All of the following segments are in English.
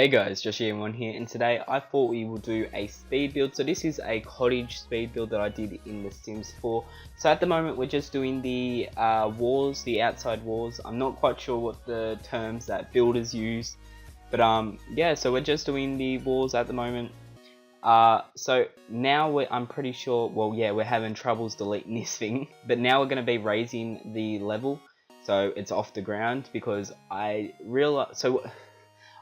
Hey guys, JoshyGaming here, and today I thought we will do a speed build. So this is a cottage speed build that I did in The Sims 4. So at the moment we're just doing the walls, the outside walls. I'm not quite sure what the terms that builders use, but yeah, so we're just doing the walls at the moment. So now I'm pretty sure, well yeah, we're having troubles deleting this thing, but now we're going to be raising the level so it's off the ground, because I realized,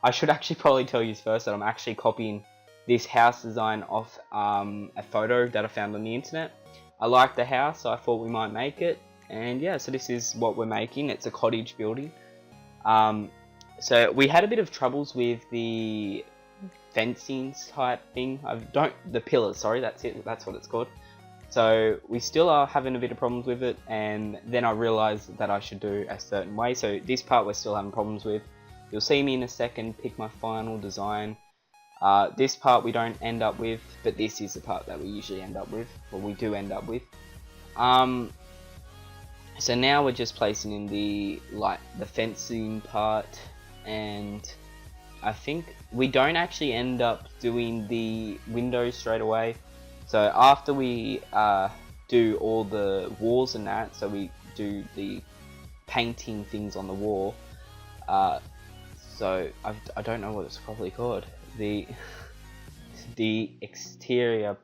I should actually probably tell you first that I'm actually copying this house design off a photo that I found on the internet. I liked the house, so I thought we might make it, and yeah, so this is what we're making. It's a cottage building. So we had a bit of troubles with the fencing type thing. The pillars, sorry, that's it, that's what it's called. So we still are having a bit of problems with it, and then I realized that I should do a certain way. So this part we're still having problems with. You'll see me in a second pick my final design. This part we don't end up with, but this is the part that we usually end up with, or we do end up with. So now we're just placing in the fencing part, and I think we don't actually end up doing the windows straight away. So after we do all the walls and that, so we do the painting things on the wall. So I don't know what it's probably called. The exterior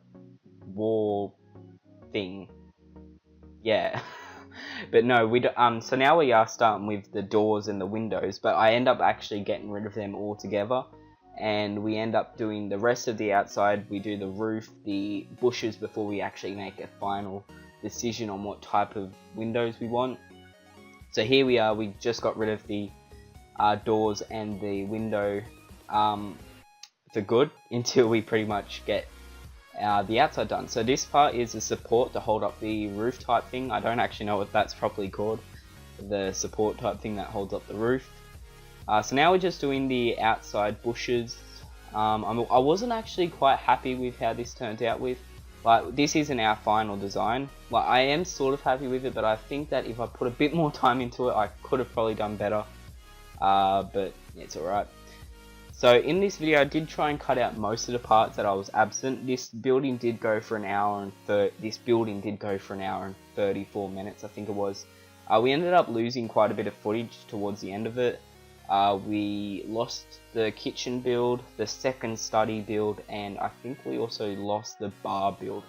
wall thing. Yeah. But no, we do, so now we are starting with the doors and the windows, but I end up actually getting rid of them all together, and we end up doing the rest of the outside. We do the roof, the bushes, before we actually make a final decision on what type of windows we want. So here we are, we just got rid of the doors and the window for good until we pretty much get the outside done. So this part is the support to hold up the roof type thing. I don't actually know what that's properly called, the support type thing that holds up the roof. So now we're just doing the outside bushes. I wasn't actually quite happy with how this turned out with. Like, this isn't our final design. Like, I am sort of happy with it, but I think that if I put a bit more time into it, I could have probably done better. But it's alright. So in this video I did try and cut out most of the parts that I was absent. This building did go for an hour and 34 minutes, I think it was. We ended up losing quite a bit of footage towards the end of it. We lost the kitchen build, the second study build, and I think we also lost the bar build.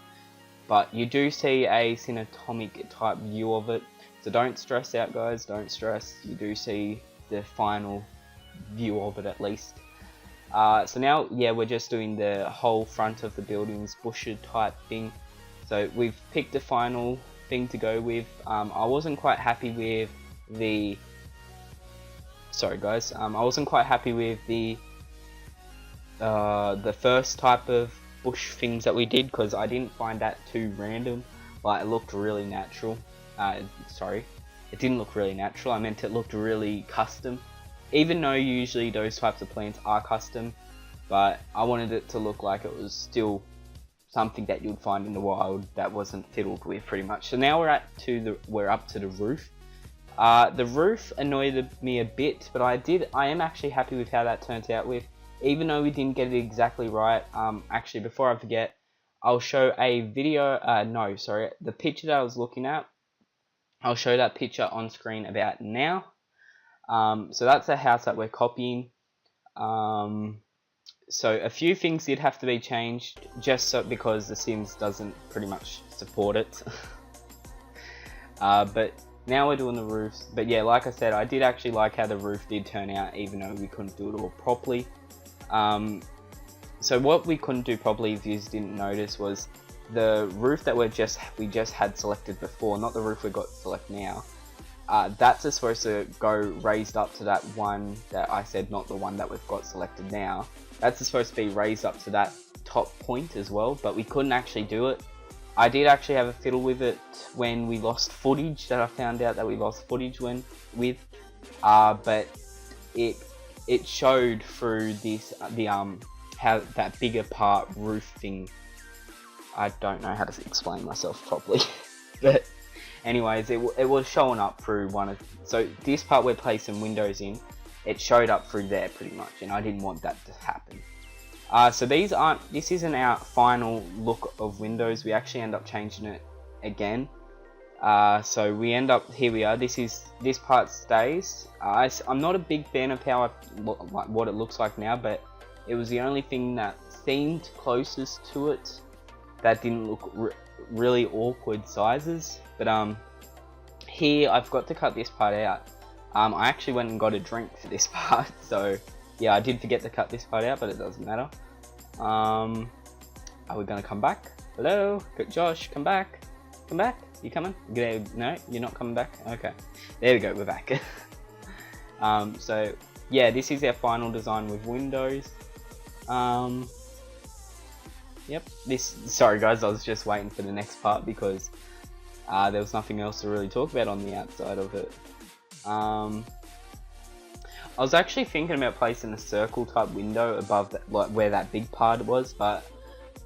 But you do see a cinematographic type view of it, so don't stress out guys, don't stress. You do see the final view of it at least. So now, yeah, we're just doing the whole front of the building's bushes type thing. So we've picked the final thing to go with. I wasn't quite happy with the... Sorry guys, I wasn't quite happy with the first type of bush things that we did, because I didn't find that too random. Like, it looked really natural. Sorry, it didn't look really natural. I meant it looked really custom. Even though usually those types of plants are custom, but I wanted it to look like it was still something that you'd find in the wild that wasn't fiddled with, pretty much. So now we're up to the roof. The roof annoyed me a bit, but I am actually happy with how that turned out with, even though we didn't get it exactly right. Actually, before I forget, I'll show a video, the picture that I was looking at. I'll show that picture on screen about now. So that's the house that we're copying. So a few things did have to be changed, just because The Sims doesn't pretty much support it. But now we're doing the roofs. But yeah, like I said, I did actually like how the roof did turn out, even though we couldn't do it all properly. So what we couldn't do properly, if you didn't notice, was the roof that we just had selected before, not the roof we got select now. That's supposed to go raised up to that one that I said, not the one that we've got selected now. That's supposed to be raised up to that top point as well, but we couldn't actually do it. I did actually have a fiddle with it when we lost footage, that I found out that we lost footage but it showed through this, how that bigger part roof thing. I don't know how to explain myself properly, but anyways, it was showing up through one of... So this part we're placing windows in, it showed up through there pretty much, and I didn't want that to happen. So this isn't our final look of windows. We actually end up changing it again. So we end up, here we are, this part stays. I'm not a big fan of how what it looks like now, but it was the only thing that seemed closest to it that didn't look really awkward sizes. But here I've got to cut this part out. I actually went and got a drink for this part, so yeah, I did forget to cut this part out, but it doesn't matter. Are we gonna come back? Hello, Josh, come back. Come back. You coming? No, you're not coming back? Okay. There we go, we're back. So yeah, this is our final design with windows. Yep, sorry guys, I was just waiting for the next part because there was nothing else to really talk about on the outside of it. I was actually thinking about placing a circle type window above that, like where that big part was, but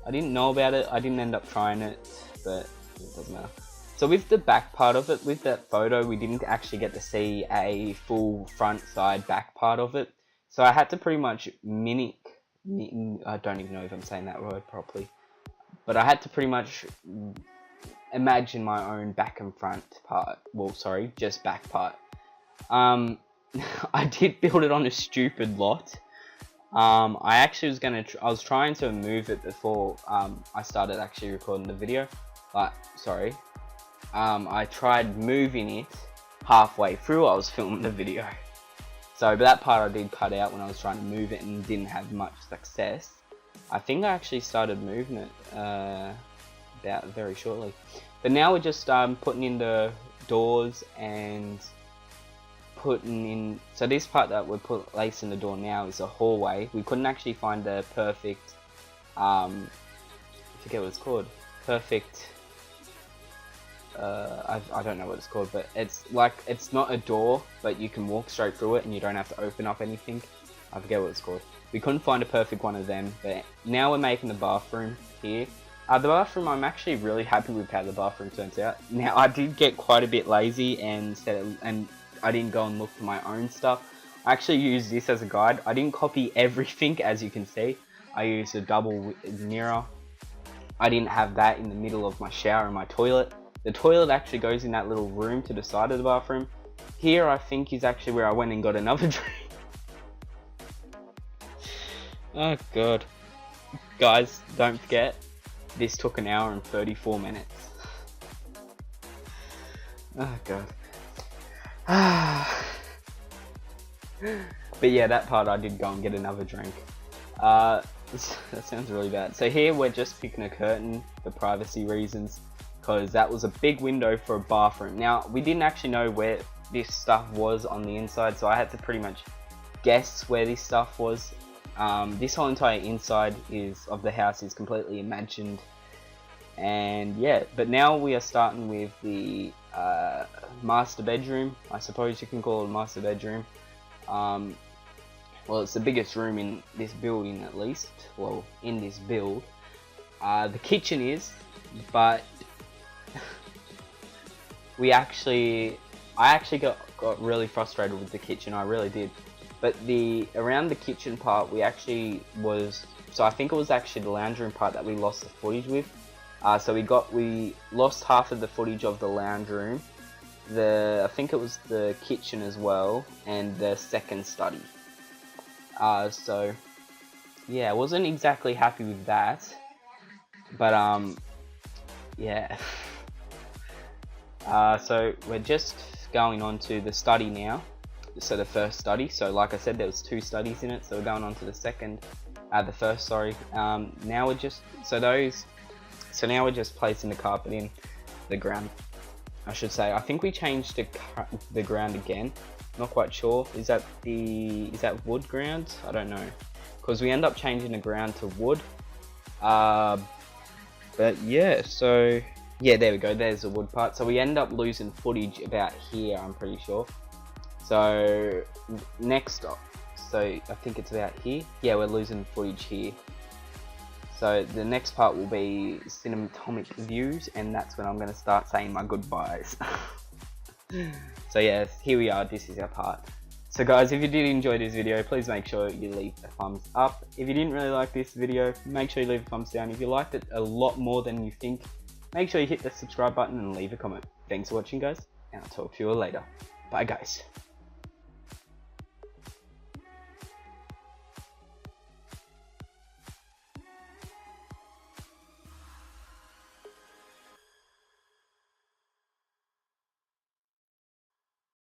I didn't know about it. I didn't end up trying it, but it doesn't matter. So with the back part of it, with that photo, we didn't actually get to see a full front, side, back part of it. So I had to pretty much mimic, I don't even know if I'm saying that word properly, but I had to pretty much imagine my own back and front part. Well, sorry, just back part. I did build it on a stupid lot. I actually was I was trying to move it before I started actually recording the video. But sorry, I tried moving it halfway through I was filming the video. So, but that part I did cut out when I was trying to move it and didn't have much success. I think I actually started moving it about very shortly. But now we're just putting in the doors and putting in, so this part that we're placing the door now is a hallway. We couldn't actually find the perfect, I forget what it's called, perfect, I don't know what it's called, but it's like, it's not a door, but you can walk straight through it and you don't have to open up anything. I forget what it's called. We couldn't find a perfect one of them, but now we're making the bathroom here. The bathroom, I'm actually really happy with how the bathroom turns out. Now, I did get quite a bit lazy and I didn't go and look for my own stuff. I actually used this as a guide. I didn't copy everything, as you can see. I used a double mirror. I didn't have that in the middle of my shower and my toilet. The toilet actually goes in that little room to the side of the bathroom. Here, I think, is actually where I went and got another drink. Oh god. Guys, don't forget, this took an hour and 34 minutes. Oh god. But yeah, that part I did go and get another drink. That sounds really bad. So here we're just picking a curtain for privacy reasons, because that was a big window for a bathroom. Now, we didn't actually know where this stuff was on the inside, so I had to pretty much guess where this stuff was. This whole entire inside of the house is completely imagined. And yeah, but now we are starting with the master bedroom. I suppose you can call it a master bedroom. Well, it's the biggest room in this building, at least. Well, in this build. The kitchen is, but I actually got really frustrated with the kitchen. I really did. But around the kitchen part, we actually so I think it was actually the lounge room part that we lost the footage with. So we lost half of the footage of the lounge room, I think it was the kitchen as well, and the second study. So yeah, I wasn't exactly happy with that, but yeah. So we're just going on to the study now. So the first study. So like I said, there was 2 studies in it. So we're going on to the first. Sorry. Now we're just now we're just placing the carpet in the ground, I should say. I think we changed the ground again. Not quite sure. Is that wood ground? I don't know, because we end up changing the ground to wood. But yeah, so yeah, there we go. There's the wood part. So we end up losing footage about here, I'm pretty sure. So next, so I think it's about here. Yeah, we're losing footage here. So the next part will be cinematonic views, and that's when I'm going to start saying my goodbyes. So yeah, here we are. This is our part. So So guys, if you did enjoy this video, please make sure you leave a thumbs up. If you didn't really like this video, make sure you leave a thumbs down. If you liked it a lot more than you think, make sure you hit the subscribe button and leave a comment. Thanks for watching guys, and I'll talk to you all later. Bye guys.